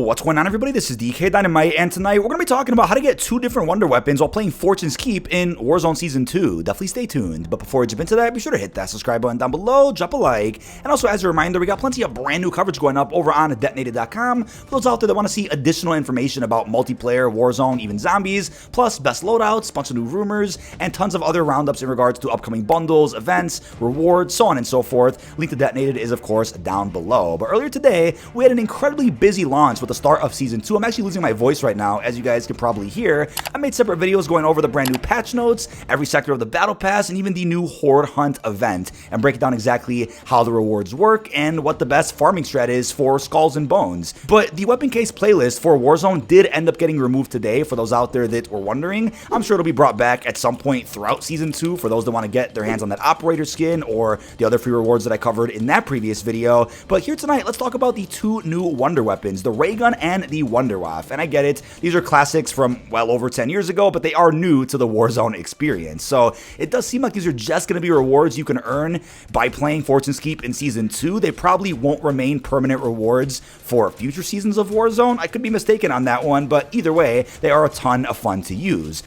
What's going on, everybody? This is dkdynamite, and tonight we're going to be talking about how to get 2 different wonder weapons while playing Fortune's Keep in Warzone Season 2. Definitely stay tuned. But before we jump into that, be sure to hit that subscribe button down below, drop a like, and also as a reminder, we got plenty of brand new coverage going up over on dkdynamite.com for those out there that want to see additional information about multiplayer, Warzone, even zombies, plus best loadouts, bunch of new rumors, and tons of other roundups in regards to upcoming bundles, events, rewards, so on and so forth. Link to Detonated is, of course, down below. But earlier today, we had an incredibly busy launch with the start of Season 2. I'm actually losing my voice right now, as you guys can probably hear. I made separate videos going over the brand new patch notes, every sector of the battle pass, and even the new Horde Hunt event, and break down exactly how the rewards work and what the best farming strat is for Skulls and Bones. But the weapon case playlist for Warzone did end up getting removed today, for those out there that were wondering. I'm sure it'll be brought back at some point throughout Season 2 for those that want to get their hands on that operator skin or the other free rewards that I covered in that previous video. But here tonight, let's talk about the 2 new wonder weapons, the Raygun and the Wunderwaffe. And I get it, these are classics from well over 10 years ago, but they are new to the Warzone experience. So it does seem like these are just going to be rewards you can earn by playing Fortune's Keep in Season 2. They probably won't remain permanent rewards for future seasons of Warzone. I could be mistaken on that one, but either way, they are a ton of fun to use.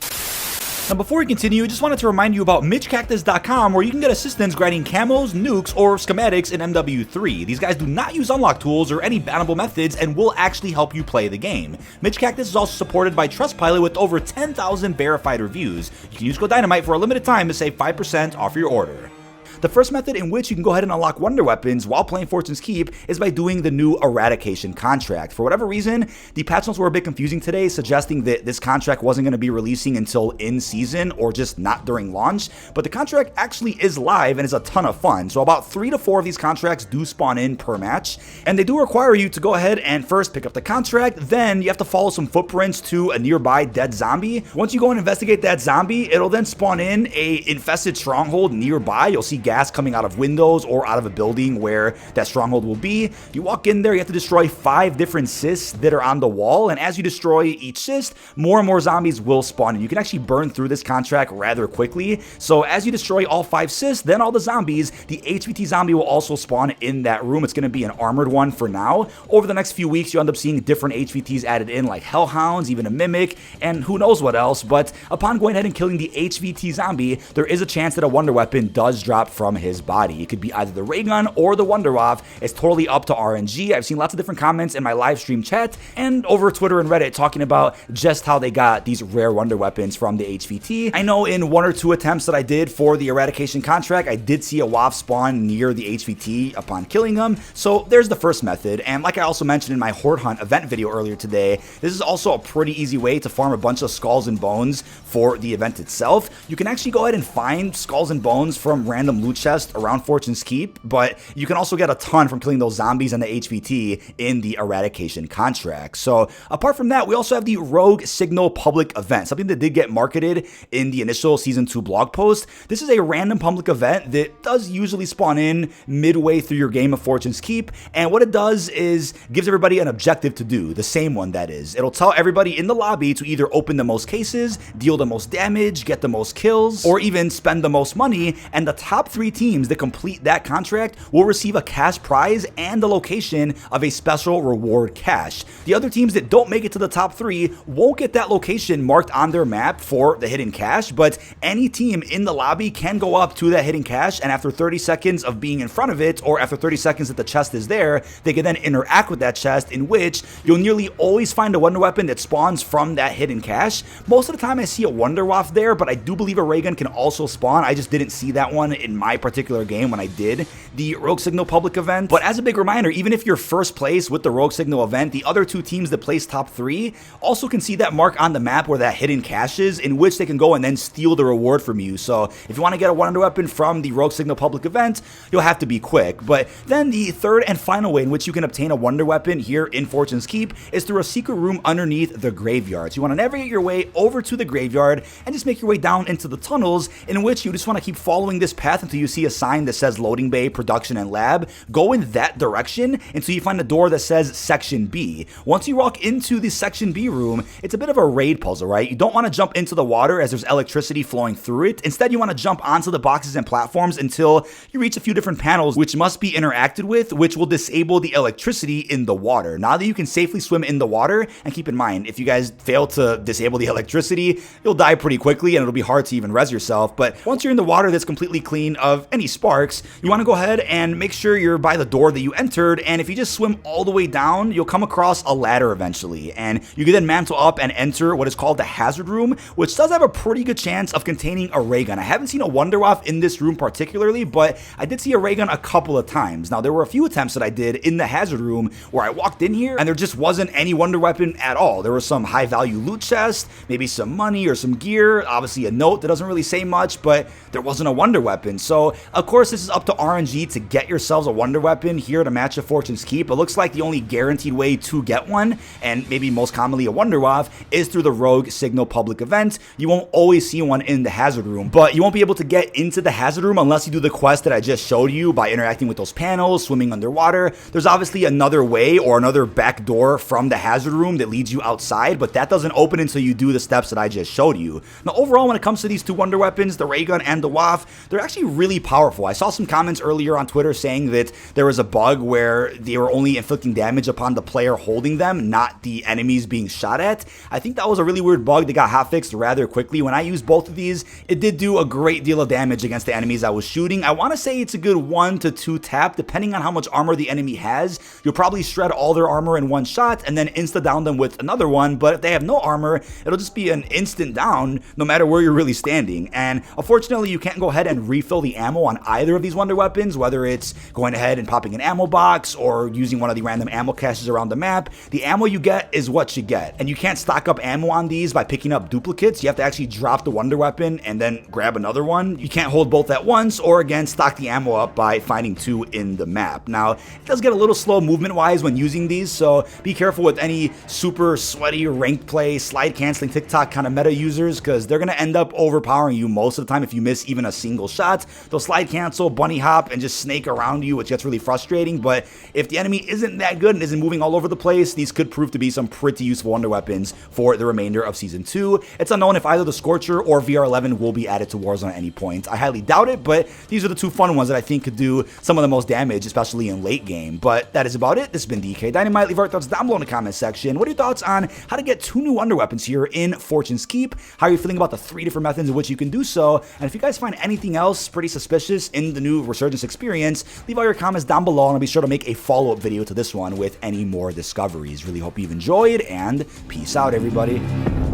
Now, before we continue, I just wanted to remind you about MitchCactus.com, where you can get assistance grinding camos, nukes, or schematics in MW3. These guys do not use unlock tools or any bannable methods and will actually help you play the game. Mitch Cactus is also supported by Trustpilot with over 10,000 verified reviews. You can use code Dynamite for a limited time to save 5% off your order. The first method in which you can go ahead and unlock wonder weapons while playing Fortune's Keep is by doing the new eradication contract. For whatever reason, the patch notes were a bit confusing today, suggesting that this contract wasn't going to be releasing until in season or just not during launch, but the contract actually is live and is a ton of fun. So about 3 to 4 of these contracts do spawn in per match, and they do require you to go ahead and first pick up the contract, then you have to follow some footprints to a nearby dead zombie. Once you go and investigate that zombie, it'll then spawn in a infested stronghold nearby. You'll see gas coming out of windows or out of a building where that stronghold will be. You walk in there, you have to destroy 5 different cysts that are on the wall, and as you destroy each cyst, more and more zombies will spawn in. You can actually burn through this contract rather quickly. So as you destroy all 5 cysts, then all the zombies, the HVT zombie will also spawn in that room. It's going to be an armored one for now. Over the next few weeks, you'll end up seeing different HVTs added in, like Hellhounds, even a Mimic, and who knows what else. But upon going ahead and killing the HVT zombie, there is a chance that a wonder weapon does drop from his body. It could be either the Raygun or the Wunderwaffe. It's totally up to RNG. I've seen lots of different comments in my live stream chat and over Twitter and Reddit talking about just how they got these rare wonder weapons from the HVT. I know in 1 or 2 attempts that I did for the eradication contract, I did see a waff spawn near the HVT upon killing them. So there's the first method. And like I also mentioned in my Horde Hunt event video earlier today, this is also a pretty easy way to farm a bunch of Skulls and Bones for the event itself. You can actually go ahead and find Skulls and Bones from random loot chests around Fortune's Keep, but you can also get a ton from killing those zombies and the HVT in the eradication contract. So apart from that, we also have the Rogue Signal public event, something that did get marketed in the initial Season 2 blog post. This is a random public event that does usually spawn in midway through your game of Fortune's Keep, and what it does is gives everybody an objective to do, the same one that is. It'll tell everybody in the lobby to either open the most cases, deal the most damage, get the most kills, or even spend the most money, and the top 3 teams that complete that contract will receive a cash prize and the location of a special reward cache. The other teams that don't make it to the top 3 won't get that location marked on their map for the hidden cache, but any team in the lobby can go up to that hidden cache, and after 30 seconds of being in front of it, or after 30 seconds that the chest is there, they can then interact with that chest, in which you'll nearly always find a wonder weapon that spawns from that hidden cache. Most of the time I see a Wunderwaffe there, but I do believe a Raygun can also spawn. I just didn't see that one in my particular game when I did the Rogue Signal public event. But as a big reminder, even if you're first place with the Rogue Signal event, the other 2 teams that place top 3 also can see that mark on the map where that hidden cache is, in which they can go and then steal the reward from you. So if you want to get a wonder weapon from the Rogue Signal public event, you'll have to be quick. But then the third and final way in which you can obtain a wonder weapon here in Fortune's Keep is through a secret room underneath the graveyard. So you want to navigate your way over to the graveyard and just make your way down into the tunnels, in which you just want to keep following this path until until you see a sign that says loading bay, production, and lab. Go in that direction until you find a door that says section B. Once you walk into the section B room, it's a bit of a raid puzzle, right? You don't want to jump into the water as there's electricity flowing through it. Instead, you want to jump onto the boxes and platforms until you reach a few different panels which must be interacted with, which will disable the electricity in the water. Now that you can safely swim in the water, and keep in mind, if you guys fail to disable the electricity, you'll die pretty quickly and it'll be hard to even res yourself. But once you're in the water that's completely clean of any sparks, you want to go ahead and make sure you're by the door that you entered, and if you just swim all the way down, you'll come across a ladder eventually, and you can then mantle up and enter what is called the hazard room, which does have a pretty good chance of containing a ray gun. I haven't seen a Wunderwaffe in this room particularly, but I did see a ray gun a couple of times. Now, there were a few attempts that I did in the hazard room where I walked in here and there just wasn't any wonder weapon at all. There was some high value loot chest, maybe some money or some gear, obviously a note that doesn't really say much, but there wasn't a wonder weapon. So of course this is up to RNG to get yourselves a wonder weapon here to match a Fortune's Keep. It looks like the only guaranteed way to get one, and maybe most commonly a Wunderwaffe, is through the Rogue Signal public event. You won't always see one in the hazard room, but you won't be able to get into the hazard room unless you do the quest that I just showed you by interacting with those panels, swimming underwater. There's obviously another way or another back door from the hazard room that leads you outside, but that doesn't open until you do the steps that I just showed you. Now, overall, when it comes to these two wonder weapons, the Raygun and the Waff, they're actually really powerful. I saw some comments earlier on Twitter saying that there was a bug where they were only inflicting damage upon the player holding them, not the enemies being shot at. I think that was a really weird bug that got hotfixed rather quickly. When I used both of these, it did do a great deal of damage against the enemies I was shooting. I want to say it's a good 1 to 2 tap, depending on how much armor the enemy has. You'll probably shred all their armor in one shot and then insta-down them with another one, but if they have no armor, it'll just be an instant down no matter where you're really standing. And unfortunately, you can't go ahead and refill the ammo on either of these wonder weapons, whether it's going ahead and popping an ammo box or using one of the random ammo caches around the map. The ammo you get is what you get, and you can't stock up ammo on these by picking up duplicates. You have to actually drop the wonder weapon and then grab another one. You can't hold both at once, or again, stock the ammo up by finding 2 in the map. Now, it does get a little slow movement-wise when using these, so be careful with any super sweaty ranked play, slide canceling TikTok kind of meta users, because they're going to end up overpowering you most of the time if you miss even a single shot. They'll slide cancel, bunny hop, and just snake around you, which gets really frustrating. But if the enemy isn't that good and isn't moving all over the place, these could prove to be some pretty useful wonder weapons for the remainder of Season 2. It's unknown if either the Scorcher or VR11 will be added to Warzone at any point. I highly doubt it, but these are the two fun ones that I think could do some of the most damage, especially in late game. But that is about it. This has been dkdynamite. Leave our thoughts down below in the comment section. What are your thoughts on how to get 2 new wonder weapons here in Fortune's Keep? How are you feeling about the 3 different methods in which you can do so? And if you guys find anything else pretty suspicious in the new Resurgence experience, leave all your comments down below, and I'll be sure to make a follow-up video to this one with any more discoveries. Really hope you've enjoyed, and peace out, everybody.